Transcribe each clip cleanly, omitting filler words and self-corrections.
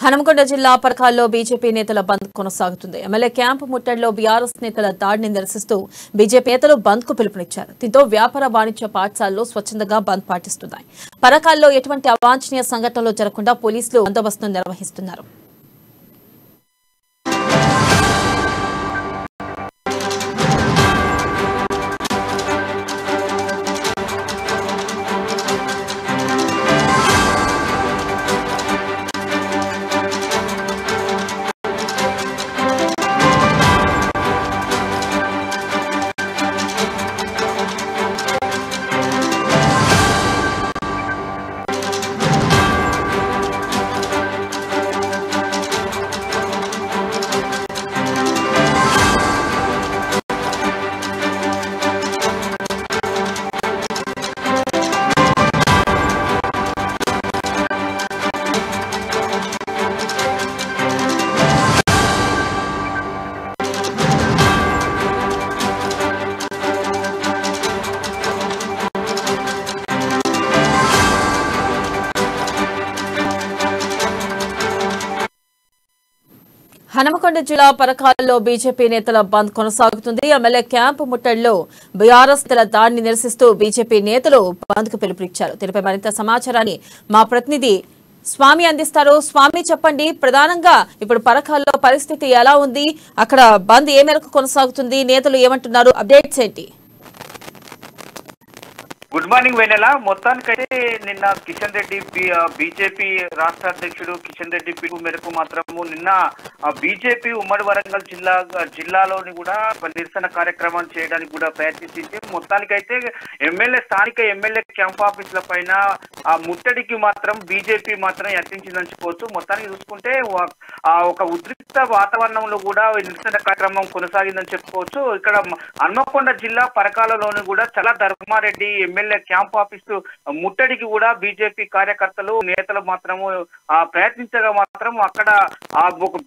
హనుమకొండ జిల్లా పరకాల్లో బీజేపీ నేతల బంద్ కొనసాగుతుంది. ఎమ్మెల్యే క్యాంపు ముట్టడిలో బీఆర్ఎస్ నేతల దాడిని నిరసిస్తూ బీజేపీ నేతలు బంద్ కు పిలుపునిచ్చారు. దీంతో వ్యాపార వాణిజ్య పాఠశాలలు స్వచ్ఛందంగా బంద్ పాటిస్తున్నాయి. పరకాల్లో ఎటువంటి అవాంఛనీయ సంఘటనలు జరగకుండా పోలీసులు బందోబస్తును నిర్వహిస్తున్నారు. హనుమకొండ జిల్లా పరకాల్లో బీజేపీ నేతల బంద్ కొనసాగుతుంది. ఎమ్మెల్యే క్యాంపు ముట్టడిలో బీఆర్ఎస్ నేతల దాడిని నిరసిస్తూ బీజేపీ నేతలు బంద్ కు పిలుపునిచ్చారు. దీనిపై మరింత సమాచారాన్ని మా ప్రతినిధి స్వామి అందిస్తారు. స్వామి, చెప్పండి, ప్రధానంగా ఇప్పుడు పరకాల్లో పరిస్థితి ఎలా ఉంది? అక్కడ బంద్ ఏ మేరకు కొనసాగుతుంది? నేతలు ఏమంటున్నారు? అప్డేట్స్ ఏంటి? గుడ్ మార్నింగ్ వెన్నెల. మొత్తానికైతే నిన్న కిషన్ రెడ్డి బీజేపీ రాష్ట్ర అధ్యక్షుడు కిషన్ రెడ్డి పిలుపు మేరకు మాత్రము నిన్న బీజేపీ ఉమ్మడి వరంగల్ జిల్లాలోని కూడా నిరసన కార్యక్రమం చేయడానికి కూడా ప్రయత్నించింది. మొత్తానికైతే స్థానిక ఎమ్మెల్యే క్యాంప్ ఆఫీసుల పైన ఆ ముట్టడికి మాత్రం బీజేపీ మాత్రం యత్నించిందని చెప్పుకోవచ్చు. మొత్తానికి చూసుకుంటే ఒక ఉద్రిక్త వాతావరణంలో కూడా నిరసన కార్యక్రమం కొనసాగిందని చెప్పుకోవచ్చు. ఇక్కడ హన్మకొండ జిల్లా పరకాలలోని కూడా చల్ల ధర్మారెడ్డి ఎమ్మెల్యే క్యాంప్ ఆఫీసు ముట్టడికి కూడా బీజేపీ కార్యకర్తలు నేతలు మాత్రము ప్రయత్నించగా మాత్రం అక్కడ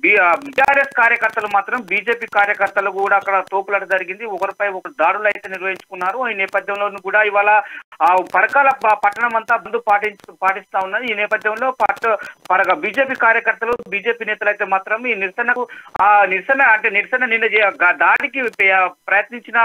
బీఆర్ఎస్ కార్యకర్తలు మాత్రం బీజేపీ కార్యకర్తలు కూడా అక్కడ తోపులాట జరిగింది. ఒకరిపై ఒకరు దాడులు అయితే నిర్వహించుకున్నారు. ఈ నేపథ్యంలో కూడా ఇవాళ పరకాల పట్టణం అంతా బంద్ పాటిస్తా ఉన్నది. ఈ నేపథ్యంలో బీజేపీ కార్యకర్తలు బీజేపీ నేతలు అయితే మాత్రం ఈ నిరసన నిన్న దాడికి ప్రయత్నించిన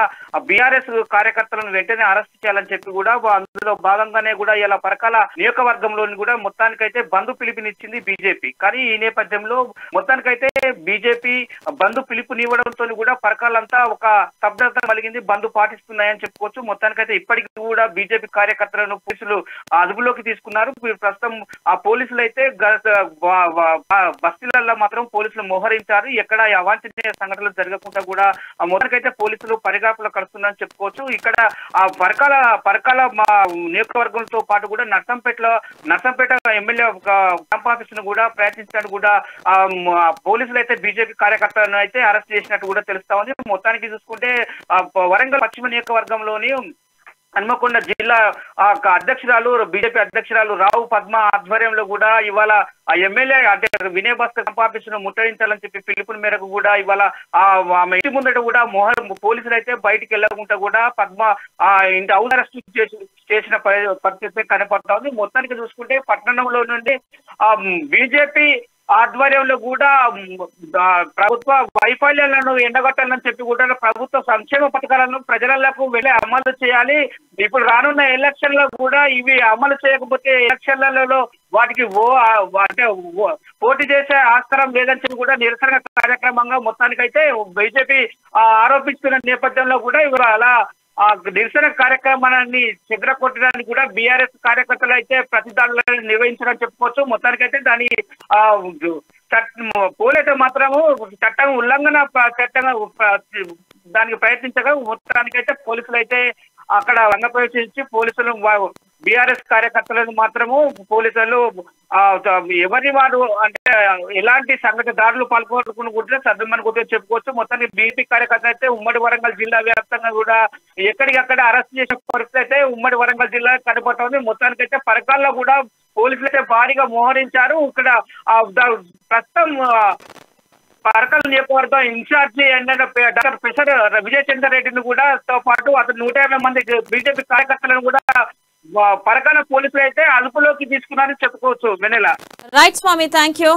బీఆర్ఎస్ కార్యకర్తలను వెంటనే అరెస్ట్ చేయాలని చెప్పి కూడా అందులో భాగంగానే కూడా ఇలా పరకాల నియోజకవర్గంలోని కూడా మొత్తానికైతే బంద్ పిలుపునిచ్చింది బీజేపీ. కానీ ఈ నేపథ్యంలో మొత్తానికైతే బీజేపీ బంద్ పిలుపునివ్వడంతో కూడా పరకాలంతా ఒక స్తబ్దత కలిగింది. బంద్ పాటిస్తున్నాయని చెప్పుకోవచ్చు. మొత్తానికైతే ఇప్పటికీ కూడా బీజేపీ కార్యకర్తలను పోలీసులు అదుపులోకి తీసుకున్నారు. ప్రస్తుతం ఆ పోలీసులు అయితే బస్తీలలో మాత్రం పోలీసులు మోహరించారు. ఎక్కడ అవాంఛనీయ సంఘటనలు జరగకుండా కూడా మొదటికైతే పోలీసులు పరిగాపులు కడుతున్నారని చెప్పుకోవచ్చు. ఇక్కడ ఆ పరకాల మా నియోజకవర్గంతో పాటు కూడా నర్సంపేట ఎమ్మెల్యే క్యాంప్ ఆఫీసును కూడా ప్రయత్నించినట్టు కూడా పోలీసులు అయితే బీజేపీ కార్యకర్తలను అయితే అరెస్ట్ చేసినట్టు కూడా తెలుస్తా ఉంది. మొత్తానికి చూసుకుంటే వరంగల్ పశ్చిమ నియోజకవర్గంలోని హన్మకొండ జిల్లా అధ్యక్షురాలు బీజేపీ అధ్యక్షురాలు రావు పద్మ ఆధ్వర్యంలో కూడా ఇవాళ ఆ ఎమ్మెల్యే అంటే వినయ్ భాస్కర్ క్యాంప్ ఆఫీసును ముట్టడించాలని చెప్పి పిలుపుని మేరకు కూడా ఇవాళ ఆమె ఇంటి ముందట కూడా పోలీసులు అయితే బయటికి వెళ్ళకుండా కూడా పద్మ ఇంటి హౌస్ అరెస్ట్ చేసిన పరిస్థితి కనపడతా ఉంది. మొత్తానికి చూసుకుంటే పట్టణంలో నుండి బీజేపీ ఆధ్వర్యంలో కూడా ప్రభుత్వ వైఫల్యాలను ఎండగట్టాలని చెప్పి కూడా ప్రభుత్వ సంక్షేమ పథకాలను ప్రజలకు వెళ్ళి అమలు చేయాలి. ఇప్పుడు రానున్న ఎలక్షన్లో కూడా ఇవి అమలు చేయకపోతే ఎలక్షన్లలో వాటికి పోటీ చేసే ఆస్కారం లేదని చెప్పి కూడా నిరసన కార్యక్రమంగా మొత్తానికైతే బీజేపీ ఆరోపిస్తున్న నేపథ్యంలో కూడా ఇవాళ అలా నిరసన కార్యక్రమాన్ని చెదరగొట్టడానికి కూడా బీఆర్ఎస్ కార్యకర్తలు అయితే ప్రతిదాడులను నిర్వహించారని చెప్పుకోవచ్చు. మొత్తానికైతే దాని పోలీసు మాత్రము చట్టం ఉల్లంఘన చట్టంగా దానికి ప్రయత్నించగా మొత్తానికైతే పోలీసులు అయితే అక్కడ రంగప్రవేశించి పోలీసులు బీఆర్ఎస్ కార్యకర్తలను మాత్రము పోలీసులు ఎవరి వారు అంటే ఎలాంటి సంఘటన దాడులు పాల్గొనుకుంటే సర్దుమని కూడా చెప్పుకోవచ్చు. మొత్తానికి బీజేపీ కార్యకర్తలు అయితే ఉమ్మడి వరంగల్ జిల్లా వ్యాప్తంగా కూడా ఎక్కడికక్కడ అరెస్ట్ చేసిన పరిస్థితి అయితే ఉమ్మడి వరంగల్ జిల్లా కనపడుతుంది. మొత్తానికైతే పరకాల్లో కూడా పోలీసులు అయితే భారీగా మోహరించారు. ఇక్కడ ప్రస్తుతం పరకాల నియోజకవర్గం ఇన్ఛార్జి డాక్టర్ ప్రొఫెసర్ విజయచంద్ర రెడ్డిని కూడా తో పాటు అతను 150 మంది బీజేపీ కార్యకర్తలను కూడా పరకాల పోలీసులు అయితే అదుపులోకి తీసుకున్నారని చెప్పుకోవచ్చు. Vennela. Right Swami, thank you.